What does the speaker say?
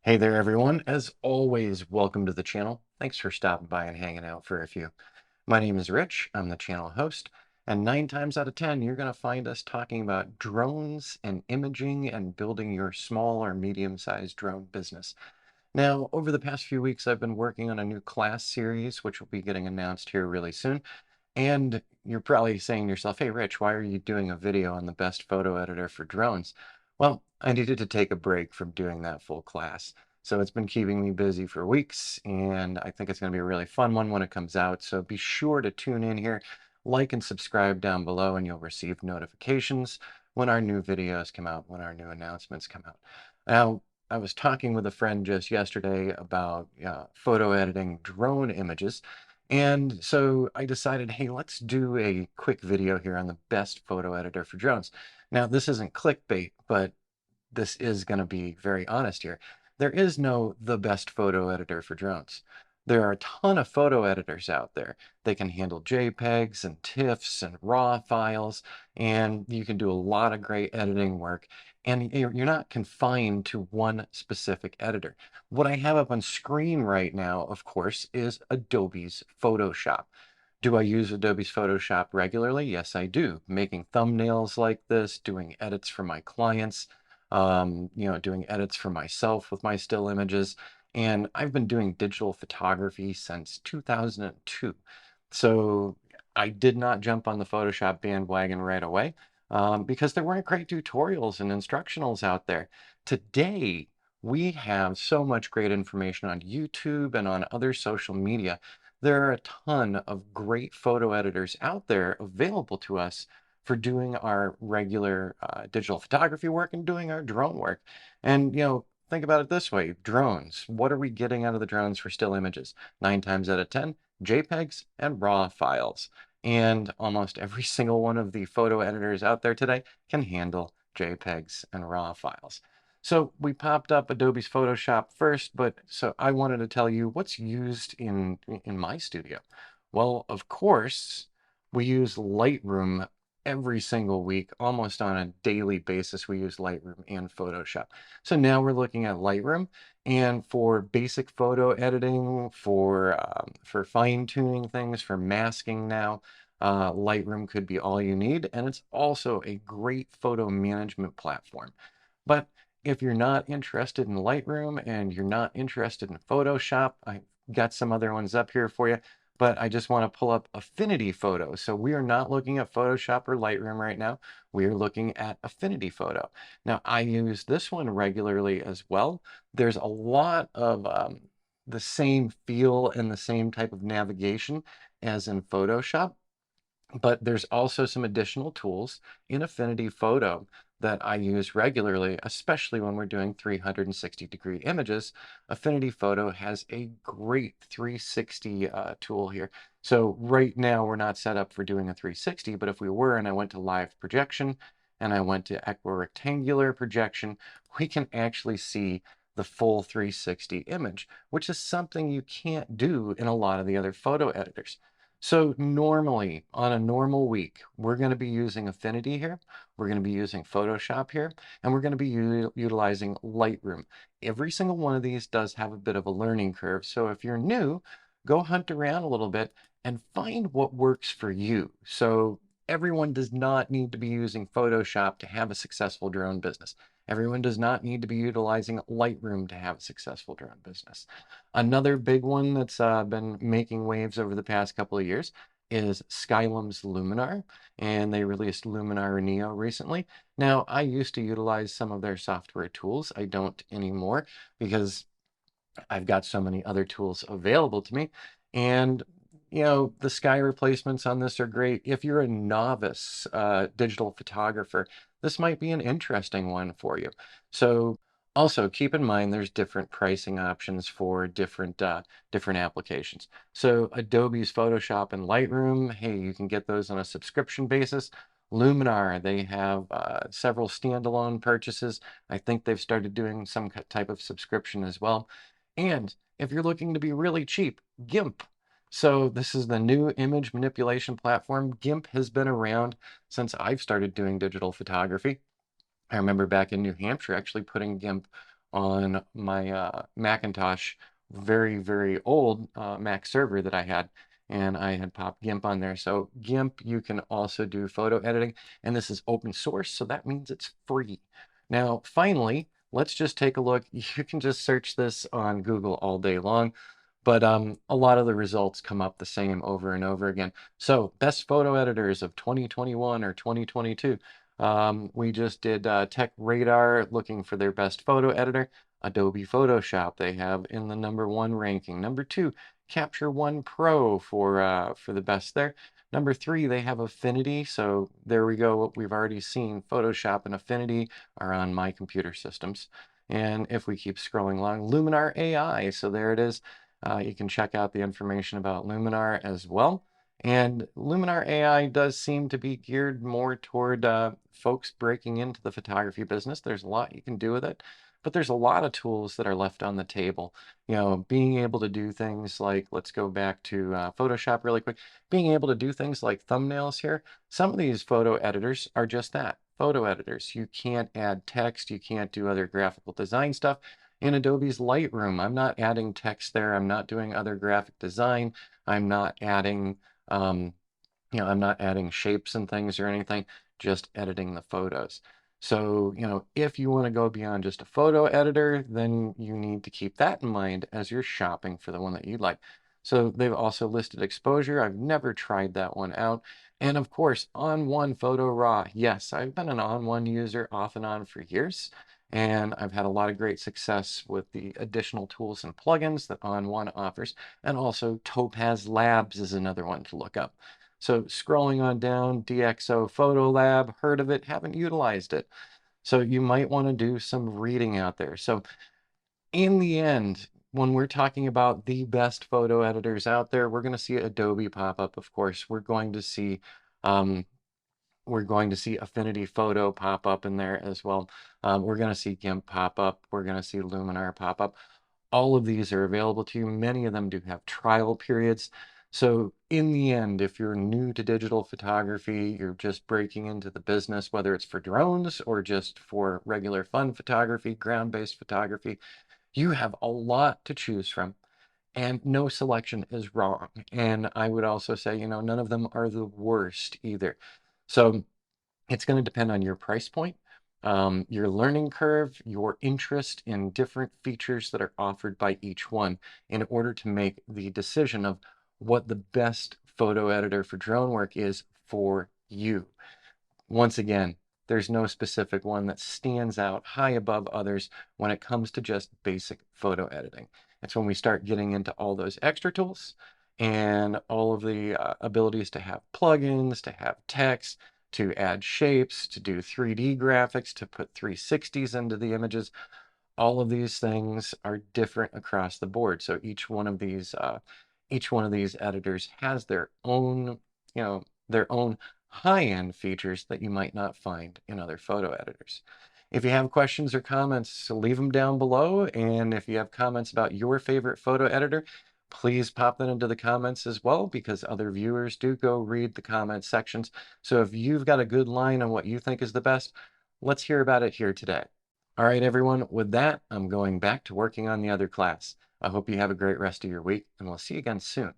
Hey there, everyone. As always, welcome to the channel. Thanks for stopping by and hanging out for a few. My name is Rich. I'm the channel host. And 9 times out of 10, you're going to find us talking about drones and imaging and building your small or medium-sized drone business. Now, over the past few weeks, I've been working on a new class series, which will be getting announced here really soon. And you're probably saying to yourself, hey, Rich, why are you doing a video on the best photo editor for drones? Well, I needed to take a break from doing that full class. So it's been keeping me busy for weeks, and I think it's going to be a really fun one when it comes out. So be sure to tune in here, like and subscribe down below, and you'll receive notifications when our new videos come out, when our new announcements come out. Now, I was talking with a friend just yesterday about photo editing drone images. And so I decided, hey, let's do a quick video here on the best photo editor for drones. Now, this isn't clickbait, but this is going to be very honest here. There is no the best photo editor for drones. There are a ton of photo editors out there. They can handle JPEGs and TIFFs and RAW files, and you can do a lot of great editing work. And you're not confined to one specific editor. What I have up on screen right now, of course, is Adobe's Photoshop. Do I use Adobe's Photoshop regularly? Yes, I do. Making thumbnails like this, doing edits for my clients, doing edits for myself with my still images. And I've been doing digital photography since 2002. So I did not jump on the Photoshop bandwagon right away because there weren't great tutorials and instructionals out there. Today, we have so much great information on YouTube and on other social media. There are a ton of great photo editors out there available to us for doing our regular digital photography work and doing our drone work. And, think about it this way, drones. What are we getting out of the drones for still images? 9 times out of 10, JPEGs and RAW files. And almost every single one of the photo editors out there today can handle JPEGs and RAW files. So we popped up Adobe's Photoshop first, but so I wanted to tell you what's used in my studio. Well, of course, we use Lightroom every single week, almost on a daily basis. We use Lightroom and Photoshop. So now we're looking at Lightroom, and for basic photo editing, for fine-tuning things, for masking now, Lightroom could be all you need, and it's also a great photo management platform. But if you're not interested in Lightroom and you're not interested in Photoshop, I got some other ones up here for you, but I just want to pull up Affinity Photo. So we are not looking at Photoshop or Lightroom right now. We are looking at Affinity Photo. Now, I use this one regularly as well. There's a lot of the same feel and the same type of navigation as in Photoshop. But there's also some additional tools in Affinity Photo that I use regularly, especially when we're doing 360-degree images. Affinity Photo has a great 360 tool here. So right now we're not set up for doing a 360, but if we were and I went to live projection and I went to equirectangular projection, we can actually see the full 360 image, which is something you can't do in a lot of the other photo editors. So normally, on a normal week, we're going to be using Affinity here, we're going to be using Photoshop here, and we're going to be utilizing Lightroom. Every single one of these does have a bit of a learning curve, so if you're new, go hunt around a little bit and find what works for you. So everyone does not need to be using Photoshop to have a successful drone business. Everyone does not need to be utilizing Lightroom to have a successful drone business. Another big one that's been making waves over the past couple of years is Skylum's Luminar, and they released Luminar Neo recently. Now, I used to utilize some of their software tools. I don't anymore because I've got so many other tools available to me. And, the sky replacements on this are great. If you're a novice digital photographer, this might be an interesting one for you. So also keep in mind there's different pricing options for different applications. So Adobe's Photoshop and Lightroom, hey, you can get those on a subscription basis. Luminar, they have several standalone purchases. I think they've started doing some type of subscription as well. And if you're looking to be really cheap, Gimp. So this is the new image manipulation platform. Gimp has been around since I've started doing digital photography. I remember back in New Hampshire actually putting Gimp on my Macintosh, very old Mac server that I had, and I had popped Gimp on there. So Gimp, you can also do photo editing, and this is open source, so that means it's free. Now, finally, let's just take a look. You can just search this on Google all day long, but a lot of the results come up the same over and over again. So best photo editors of 2021 or 2022. We just did Tech Radar looking for their best photo editor. Adobe Photoshop, they have in the #1 ranking. #2, Capture One Pro for the best there. #3, they have Affinity. So there we go. We've already seen Photoshop and Affinity are on my computer systems. And if we keep scrolling along, Luminar AI. So there it is. You can check out the information about Luminar as well. And Luminar AI does seem to be geared more toward folks breaking into the photography business. There's a lot you can do with it, but there's a lot of tools that are left on the table. You know, being able to do things like, let's go back to Photoshop really quick, being able to do things like thumbnails here. Some of these photo editors are just that, photo editors. You can't add text, you can't do other graphical design stuff. In Adobe's Lightroom, I'm not adding text there, I'm not doing other graphic design, I'm not adding um, I'm not adding shapes and things or anything, just editing the photos. So, if you want to go beyond just a photo editor, then you need to keep that in mind as you're shopping for the one that you'd like. So they've also listed exposure. I've never tried that one out. And of course, On1 Photo Raw. Yes, I've been an On1 user off and on for years, and I've had a lot of great success with the additional tools and plugins that On1 offers. And also Topaz Labs is another one to look up. So scrolling on down, DxO Photo Lab, heard of it, haven't utilized it. So you might want to do some reading out there. So in the end, when we're talking about the best photo editors out there, we're going to see Adobe pop up, of course. Um, we're going to see Affinity Photo pop up in there as well. We're going to see Gimp pop up. We're going to see Luminar pop up. All of these are available to you. Many of them do have trial periods. So in the end, if you're new to digital photography, you're just breaking into the business, whether it's for drones or just for regular fun photography, ground-based photography, you have a lot to choose from, and no selection is wrong. And I would also say, none of them are the worst either. So it's going to depend on your price point, your learning curve, your interest in different features that are offered by each one in order to make the decision of what the best photo editor for drone work is for you. Once again, there's no specific one that stands out high above others when it comes to just basic photo editing. It's when we start getting into all those extra tools and all of the abilities to have plugins, to have text, to add shapes, to do 3D graphics, to put 360s into the images. All of these things are different across the board. So each one of these editors has their own high-end features that you might not find in other photo editors. If you have questions or comments, leave them down below. And if you have comments about your favorite photo editor, please pop that into the comments as well, because other viewers do go read the comment sections. So if you've got a good line on what you think is the best, let's hear about it here today. All right, everyone, with that, I'm going back to working on the other class. I hope you have a great rest of your week, and we'll see you again soon.